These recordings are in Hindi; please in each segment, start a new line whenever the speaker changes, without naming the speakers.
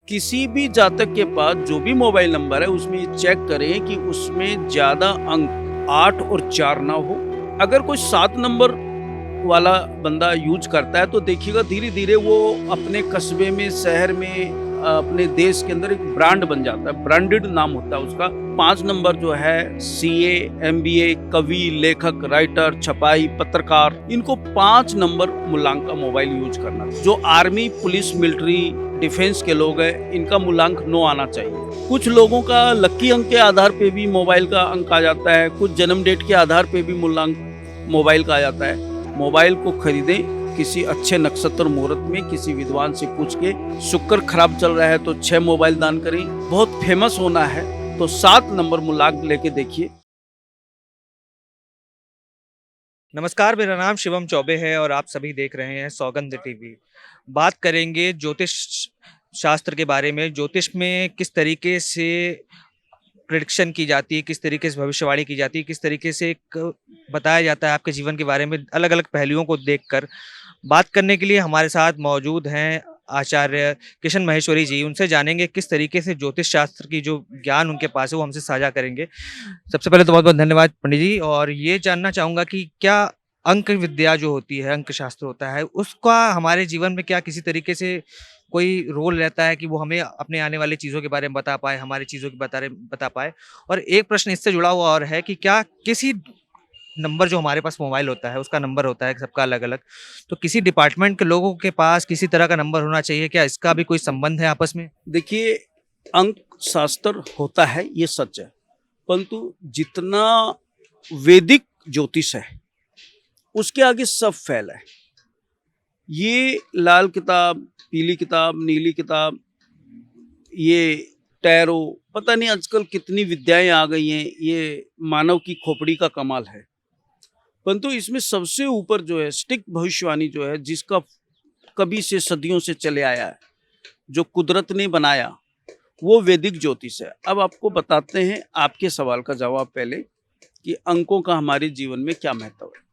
किसी भी जातक के पास जो भी मोबाइल नंबर है उसमें ये चेक करें कि उसमें ज़्यादा अंक 8 और 4 ना हो। अगर कोई 7 नंबर वाला बंदा यूज़ करता है तो देखिएगा धीरे-धीरे वो अपने कस्बे में, शहर में अपने देश के अंदर एक ब्रांड बन जाता है, ब्रांडेड नाम होता है उसका। 5 नंबर जो है सीए, एमबीए, कवि, लेखक, राइटर, छपाई, पत्रकार, इनको 5 नंबर मूलांक का मोबाइल यूज़ करना। जो आर्मी, पुलिस, मिलिट्री, डिफेंस के लोग हैं, इनका मूलांक 9 आना चाहिए। कुछ लोगों का लकी अंक के आधार पे भी मोबाइल का अंक आ जाता है, कुछ जन्म डेट के आधार पे भी मूलांक मोबाइल का आ जाता है। मोबाइल को खरीदें किसी अच्छे नक्षत्र मुहूर्त में, किसी विद्वान से पूछ के। शुक्र खराब चल रहा है तो 6 मोबाइल दान करें। बहुत फेमस होना है तो 7 नंबर मूलांक लेके देखिए।
नमस्कार, मेरा नाम शिवम चौबे है और आप सभी देख रहे हैं सौगंध टीवी। बात करेंगे ज्योतिष शास्त्र के बारे में। ज्योतिष में किस तरीके से प्रेडिक्शन की जाती है, किस तरीके से भविष्यवाणी की जाती है, किस तरीके से एक बताया जाता है आपके जीवन के बारे में अलग-अलग पहलुओं को देखकर। बात करने के लिए हमारे साथ मौजूद हैं आचार्य किशन महेश्वरी जी। उनसे जानेंगे किस तरीके से ज्योतिष शास्त्र की जो ज्ञान उनके पास है वो हमसे साझा करेंगे। सबसे पहले तो बहुत-बहुत धन्यवाद पंडित जी, और ये जानना चाहूँगा कि क्या अंक विद्या जो होती है, अंक शास्त्र होता है, उसका हमारे जीवन में क्या किसी तरीके से कोई रोल रहता है कि वो हमें अपने आने वाली चीज़ों के बारे में बता पाए, हमारी चीज़ों के बता पाए? और एक प्रश्न इससे जुड़ा हुआ और है कि क्या किसी नंबर जो हमारे पास मोबाइल होता है, उसका नंबर होता है सबका अलग-अलग, तो किसी डिपार्टमेंट के लोगों के पास किसी तरह का नंबर होना चाहिए, क्या इसका भी कोई संबंध है आपस में?
देखिए, अंक शास्त्र होता है, ये सच है। परंतु जितना वैदिक ज्योतिष है, उसके आगे सब फेल है। ये लाल किताब, पीली किताब, नीली किताब, ये टैरो, पता नहीं आजकल कितनी विद्याएं आ गई हैं। ये मानव की खोपड़ी का कमाल है। परंतु इसमें सबसे ऊपर जो है सटीक भविष्यवाणी जो है, जिसका कभी से सदियों से चले आया है, जो कुदरत ने बनाया, वो वैदिक ज्योतिष है। अब आपको बताते हैं आपके सवाल का जवाब पहले कि अंकों का हमारे जीवन में क्या महत्व है।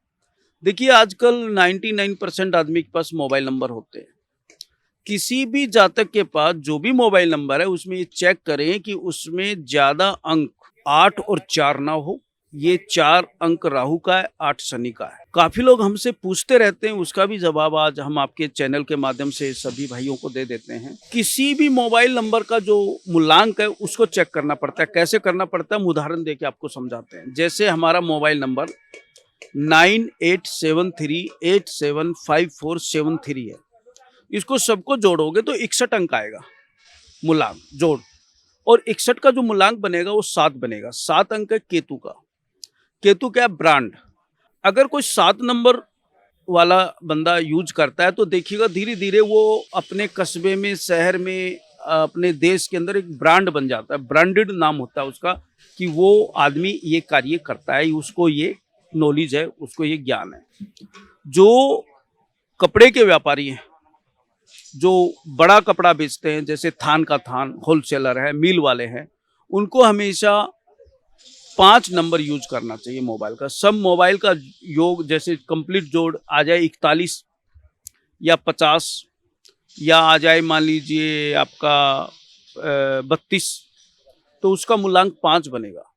देखिए, आजकल 99% आदमी के पास मोबाइल नंबर होते हैं। किसी भी जातक के पास जो भी मोबाइल नंबर है उसमें ये चेक करें कि उसमें ज़्यादा अंक 8 और 4 ना हो। ये 4 अंक राहु का है, 8 शनि का है। काफ़ी लोग हमसे पूछते रहते हैं, उसका भी जवाब आज हम आपके चैनल के माध्यम से सभी भाइयों को दे देते हैं। किसी भी मोबाइल नंबर का जो मूलांक है उसको चेक करना पड़ता है। कैसे करना पड़ता है, हम उदाहरण देके आपको समझाते हैं। जैसे हमारा मोबाइल नंबर 9873875473 है। इसको सबको जोड़ोगे तो 61 अंक आएगा मूलांक जोड़। और 61 का जो मूलांक बनेगा वो 7 बनेगा। 7 अंक है केतु का। केतु क्या है, ब्रांड। अगर कोई 7 नंबर वाला बंदा यूज करता है तो देखिएगा धीरे-धीरे वो अपने कस्बे में, शहर में, अपने देश के अंदर एक ब्रांड बन जाता है, ब्रांडेड नाम होता है उसका कि वो आदमी ये कार्य करता है, उसको ये नॉलेज है, उसको ये ज्ञान है। जो कपड़े के व्यापारी हैं, जो बड़ा कपड़ा बेचते हैं, जैसे थान का थान होलसेलर है, मिल वाले हैं, उनको हमेशा 5 नंबर यूज करना चाहिए मोबाइल का। सब मोबाइल का योग जैसे कंप्लीट जोड़ आ जाए 41 या 50 या आ जाए मान लीजिए आपका 32, तो उसका मूलांक 5 बनेगा।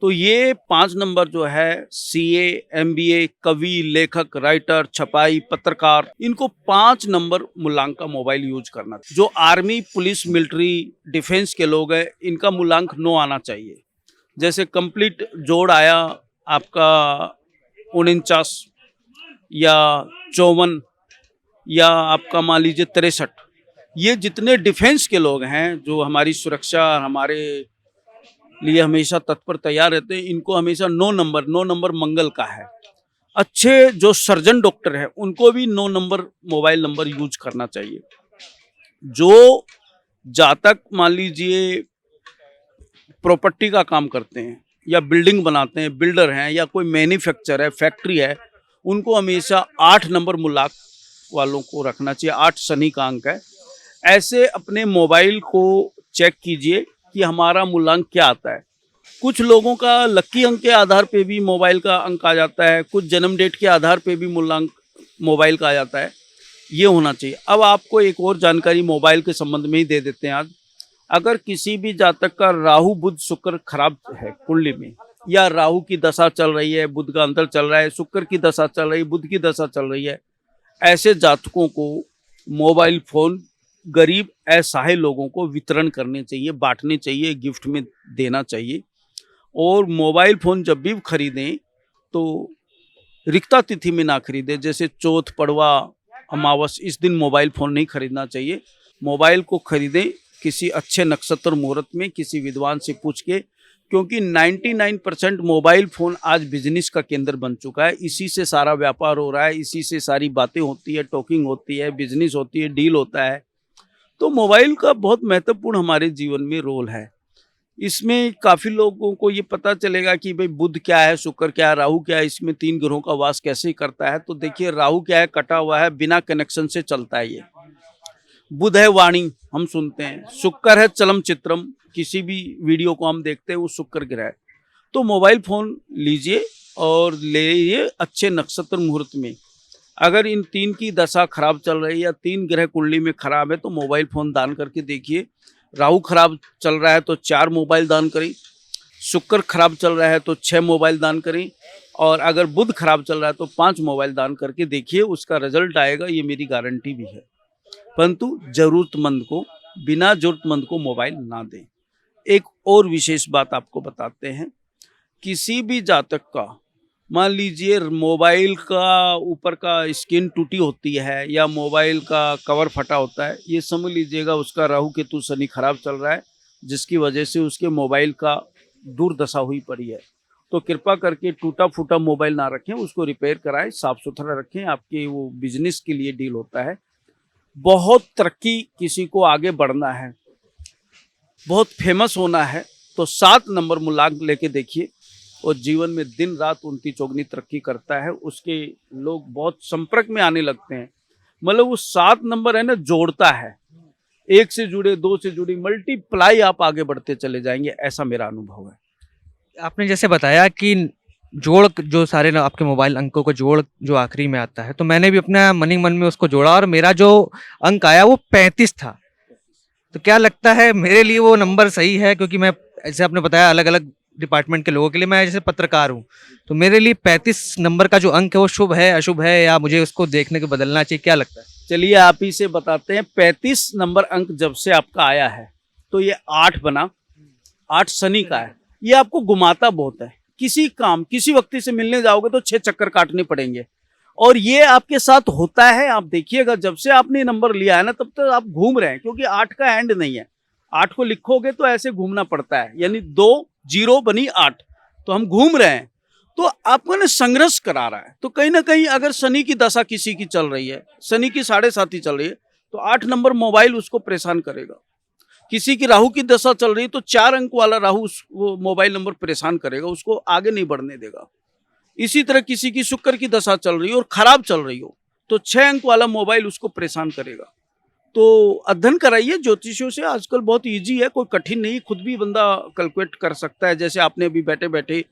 तो ये 5 नंबर जो है सीए, एमबीए, कवि, लेखक, राइटर, छपाई, पत्रकार, इनको 5 नंबर मूलांक का मोबाइल यूज करना। जो आर्मी, पुलिस, मिलिट्री, डिफेंस के लोग हैं, इनका मूलांक 9 आना चाहिए। जैसे कंप्लीट जोड़ आया आपका 49 या 54 या आपका मान लीजिए 63, ये जितने डिफेंस के लोग हैं जो हमारी सुरक्षा, हमारे लिए हमेशा तत्पर तैयार रहते हैं, इनको हमेशा 9 नंबर मंगल का है। अच्छे जो सर्जन डॉक्टर हैं उनको भी 9 नंबर मोबाइल नंबर यूज करना चाहिए। जो जातक मान लीजिए प्रॉपर्टी का काम करते हैं या बिल्डिंग बनाते हैं, बिल्डर हैं या कोई मैन्युफैक्चर है, फैक्ट्री है, उनको हमेशा 8 नंबर मूलांक वालों को रखना चाहिए। 8 शनि का अंक है। ऐसे अपने मोबाइल को चेक कीजिए कि हमारा मूलांक क्या आता है। कुछ लोगों का लकी अंक के आधार पे भी मोबाइल का अंक आ जाता है, कुछ जन्म डेट के आधार पे भी मूलांक मोबाइल का आ जाता है। ये होना चाहिए। अब आपको एक और जानकारी मोबाइल के संबंध में ही दे देते हैं आज। अगर किसी भी जातक का राहु बुध शुक्र खराब है कुंडली में, या राहु की दशा चल रही है, बुध का अंतर चल रहा है, शुक्र की दशा चल रही है, बुध की दशा चल रही है, ऐसे जातकों को मोबाइल फोन गरीब असहाय लोगों को वितरण करने चाहिए, बांटने चाहिए, गिफ्ट में देना चाहिए। और मोबाइल फोन जब भी खरीदें तो रिक्ता तिथि में ना खरीदें, जैसे चौथ, पड़वा, अमावस, इस दिन मोबाइल फोन नहीं खरीदना चाहिए। मोबाइल को खरीदें किसी अच्छे नक्षत्र मुहूर्त में, किसी विद्वान से पूछ के, क्योंकि 99% मोबाइल फ़ोन आज बिजनेस का केंद्र बन चुका है। इसी से सारा व्यापार हो रहा है, इसी से सारी बातें होती है, टॉकिंग होती है, बिजनेस होती है, डील होता है। तो मोबाइल का बहुत महत्वपूर्ण हमारे जीवन में रोल है। इसमें काफ़ी लोगों को ये पता चलेगा कि भाई बुध क्या है, शुक्र क्या है, राहु क्या है, इसमें 3 ग्रहों का वास कैसे करता है। तो देखिए राहु क्या है, कटा हुआ है, बिना कनेक्शन से चलता है ये। बुध है वाणी, हम सुनते हैं। शुक्र है चलम चित्रम, किसी भी वीडियो को हम देखते हैं वो शुक्र ग्रह है। तो मोबाइल फोन लीजिए और ले अच्छे नक्षत्र मुहूर्त में। अगर इन 3 की दशा खराब चल रही है या 3 ग्रह कुंडली में खराब है तो मोबाइल फोन दान करके देखिए। राहु खराब चल रहा है तो 4 मोबाइल दान करें, शुक्र खराब चल रहा है तो 6 मोबाइल दान करें, और अगर बुध खराब चल रहा है तो 5 मोबाइल दान करके देखिए, उसका रिजल्ट आएगा, ये मेरी गारंटी भी है। परंतु जरूरतमंद को, बिना जरूरतमंद को मोबाइल ना दें। एक और विशेष बात आपको बताते हैं, किसी भी जातक का मान लीजिए मोबाइल का ऊपर का स्क्रीन टूटी होती है या मोबाइल का कवर फटा होता है, ये समझ लीजिएगा उसका राहु केतु शनि खराब चल रहा है, जिसकी वजह से उसके मोबाइल का दुर्दशा हुई पड़ी है। तो कृपा करके टूटा फूटा मोबाइल ना रखें, उसको रिपेयर कराएं, साफ सुथरा रखें। आपके वो बिजनेस के लिए डील होता है। बहुत तरक्की, किसी को आगे बढ़ना है, बहुत फेमस होना है, तो 7 नंबर मूलांक लेके देखिए, और जीवन में दिन रात उनती चौगनी तरक्की करता है। उसके लोग बहुत संपर्क में आने लगते हैं। मतलब वो 7 नंबर है ना, जोड़ता है, 1 से जुड़े, 2 से जुड़ी, मल्टीप्लाई आप आगे बढ़ते चले जाएंगे, ऐसा मेरा अनुभव है।
आपने जैसे बताया कि जोड़ जो सारे आपके मोबाइल अंकों को जोड़ जो आखिरी में आता है, तो मैंने भी अपना मन ही मन में उसको जोड़ा और मेरा जो अंक आया वो 35 था। तो क्या लगता है मेरे लिए वो नंबर सही है? क्योंकि मैं, जैसे आपने बताया, अलग अलग डिपार्टमेंट के लोगों के लिए, मैं जैसे पत्रकार हूँ, तो मेरे लिए 35 नंबर का जो अंक है वो शुभ है, अशुभ है, या मुझे उसको देखने के बदलना चाहिए? क्या लगता है?
चलिए आप ही से बताते हैं। 35 नंबर अंक जब से आपका आया है तो ये 8 बना, 8 शनि का है। ये आपको घुमाता बहुत है। किसी काम, किसी व्यक्ति से मिलने जाओगे तो 6 चक्कर काटने पड़ेंगे, और ये आपके साथ होता है। आप देखिएगा, जब से आपने नंबर लिया है ना, तब तक आप घूम रहे हैं, क्योंकि 8 का एंड नहीं है। 8 को लिखोगे तो ऐसे घूमना पड़ता है, यानी 2 0 बनी 8, तो हम घूम रहे हैं। तो आपको ना संघर्ष करा रहा है। तो कहीं ना कहीं अगर शनि की दशा किसी की चल रही है, शनि की 7.5 चल रही है, तो 8 नंबर मोबाइल उसको परेशान करेगा। किसी की राहु की दशा चल रही है तो 4 अंक वाला राहु वो मोबाइल नंबर परेशान करेगा, उसको आगे नहीं बढ़ने देगा। इसी तरह किसी की शुक्र की दशा चल रही हो और खराब चल रही हो तो 6 अंक वाला मोबाइल उसको परेशान करेगा। तो अध्ययन कराइए ज्योतिषियों से, आजकल बहुत इजी है, कोई कठिन नहीं, खुद भी बंदा कैलकुलेट कर सकता है। जैसे आपने अभी बैठे बैठे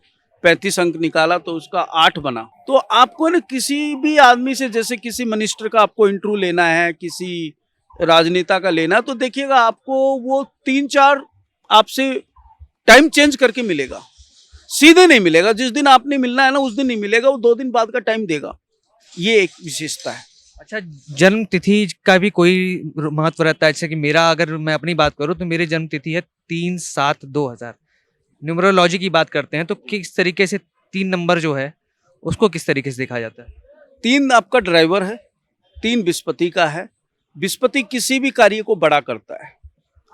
35 अंक निकाला तो उसका 8 बना। तो आपको ना किसी भी आदमी से, जैसे किसी मिनिस्टर का आपको इंटरव्यू लेना है, किसी राजनेता का लेना, तो देखिएगा आपको वो 3-4 आपसे टाइम चेंज करके मिलेगा, सीधे नहीं मिलेगा। जिस दिन आपने मिलना है ना उस दिन नहीं मिलेगा, वो 2 दिन बाद का टाइम देगा। ये एक विशेषता है।
अच्छा, जन्म तिथि का भी कोई महत्व रहता है? जैसे कि मेरा, अगर मैं अपनी बात करूं तो मेरी जन्म तिथि है 3/7/2000। न्यूमरोलॉजी की बात करते हैं तो किस तरीके से 3 नंबर जो है उसको किस तरीके से देखा जाता है?
3 आपका ड्राइवर है, 3 बृहस्पति का है। बृहस्पति किसी भी कार्य को बड़ा करता है।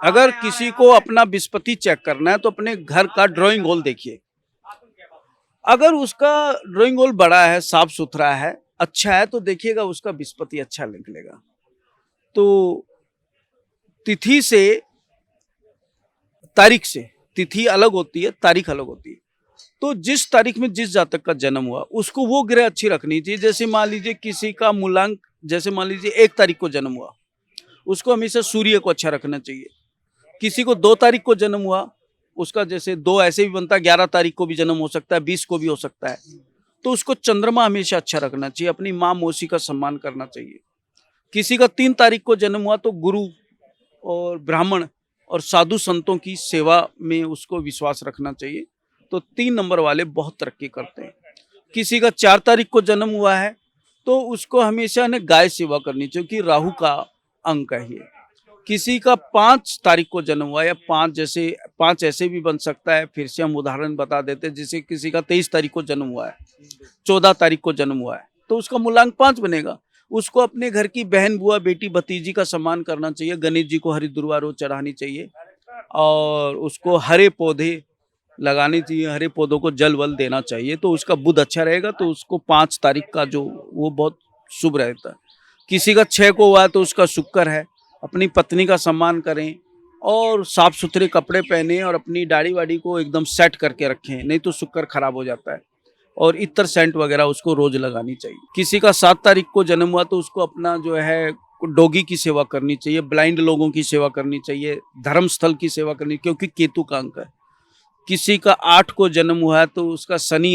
अगर किसी को अपना बृहस्पति चेक करना है तो अपने घर का ड्राइंग हॉल देखिए। अगर उसका ड्राइंग हॉल बड़ा है, साफ सुथरा है, अच्छा है, तो देखिएगा उसका बृहस्पति अच्छा निकलेगा। तो तिथि से, तारीख से, तिथि अलग होती है, तारीख अलग होती है। तो जिस तारीख में जिस जातक का जन्म हुआ उसको वो ग्रह अच्छी रखनी चाहिए। जैसे मान लीजिए किसी का मूलांक, जैसे मान लीजिए 1 तारीख को जन्म हुआ, उसको हमेशा सूर्य को अच्छा रखना चाहिए। किसी को 2 तारीख को जन्म हुआ, उसका जैसे 2 ऐसे भी बनता है, 11 तारीख को भी जन्म हो सकता है, 20 को भी हो सकता है, तो उसको चंद्रमा हमेशा अच्छा रखना चाहिए। अपनी माँ मौसी का सम्मान करना चाहिए। किसी का 3 तारीख को जन्म हुआ तो गुरु और ब्राह्मण और साधु संतों की सेवा में उसको विश्वास रखना चाहिए। तो 3 नंबर वाले बहुत तरक्की करते हैं। किसी का 4 तारीख को जन्म हुआ है तो उसको हमेशा ने गाय सेवा करनी चाहिए, क्योंकि राहु का अंक है ये। किसी का 5 तारीख को जन्म हुआ है, या 5 ऐसे भी बन सकता है, फिर से हम उदाहरण बता देते हैं। जैसे किसी का 23 तारीख को जन्म हुआ है, 14 तारीख को जन्म हुआ है, तो उसका मूलांक 5 बनेगा। उसको अपने घर की बहन, बुआ, बेटी, भतीजी का सम्मान करना चाहिए। गणेश जी को हरी दुर्वा रोज चढ़ानी चाहिए, और उसको हरे पौधे लगानी चाहिए, हरे पौधों को जल वल देना चाहिए। तो उसका बुध अच्छा रहेगा, तो उसको 5 तारीख का जो वो बहुत शुभ रहता है। किसी का 6 को हुआ है तो उसका शुक्र है। अपनी पत्नी का सम्मान करें, और साफ सुथरे कपड़े पहने, और अपनी दाढ़ी वाड़ी को एकदम सेट करके रखें, नहीं तो शुक्र खराब हो जाता है। और इत्र सेंट वगैरह उसको रोज लगानी चाहिए। किसी का 7 तारीख को जन्म हुआ तो उसको अपना जो है डॉगी की सेवा करनी चाहिए, ब्लाइंड लोगों की सेवा करनी चाहिए, धर्म स्थल की सेवा करनी, क्योंकि केतु का अंक है। किसी का 8 को जन्म हुआ है तो उसका शनि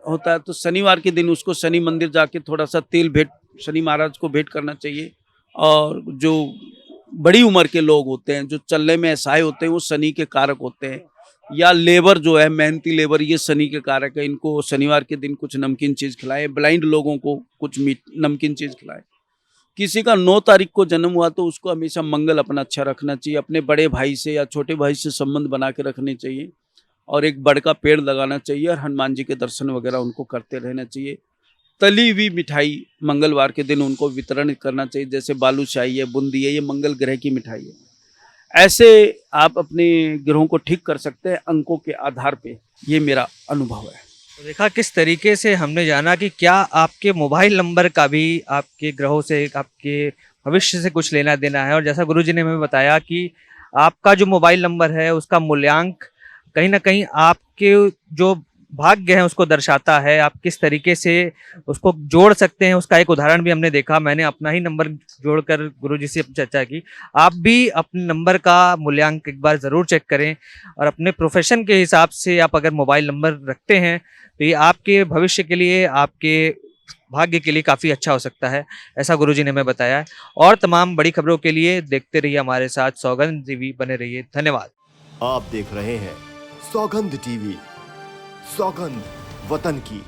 होता है, तो शनिवार के दिन उसको शनि मंदिर जाके थोड़ा सा तेल भेंट शनि महाराज को भेंट करना चाहिए। और जो बड़ी उम्र के लोग होते हैं, जो चलने में असहाय होते हैं, वो शनि के कारक होते हैं। या लेबर जो है, मेहनती लेबर, ये शनि के कारक है। इनको शनिवार के दिन कुछ नमकीन चीज़ खिलाएं, ब्लाइंड लोगों को कुछ नमकीन चीज़ खिलाएं। किसी का 9 तारीख को जन्म हुआ तो उसको हमेशा मंगल अपना अच्छा रखना चाहिए। अपने बड़े भाई से या छोटे भाई से संबंध बना के रखने चाहिए, और एक बड़ का पेड़ लगाना चाहिए, और हनुमान जी के दर्शन वगैरह उनको करते रहना चाहिए। तली हुई मिठाई मंगलवार के दिन उनको वितरण करना चाहिए, जैसे बालूशाही है, बूंदी है, ये मंगल ग्रह की मिठाई है। ऐसे आप अपने ग्रहों को ठीक कर सकते हैं अंकों के आधार पे। ये मेरा अनुभव है।
तो देखा किस तरीके से हमने जाना कि क्या आपके मोबाइल नंबर का भी आपके ग्रहों से, आपके भविष्य से कुछ लेना देना है। और जैसा गुरुजी ने हमें बताया कि आपका जो मोबाइल नंबर है उसका मूल्यांक कहीं ना कहीं आपके जो भाग्य है उसको दर्शाता है। आप किस तरीके से उसको जोड़ सकते हैं, उसका एक उदाहरण भी हमने देखा। मैंने अपना ही नंबर जोड़कर गुरुजी से चर्चा की। आप भी अपने नंबर का मूल्यांक एक बार ज़रूर चेक करें, और अपने प्रोफेशन के हिसाब से आप अगर मोबाइल नंबर रखते हैं तो ये आपके भविष्य के लिए, आपके भाग्य के लिए काफ़ी अच्छा हो सकता है, ऐसा गुरुजी ने हमें बताया है। और तमाम बड़ी खबरों के लिए देखते रहिए हमारे साथ सौगंध टीवी, बने रहिए। धन्यवाद।
आप देख रहे हैं सौगंध टीवी, सौगंध वतन की।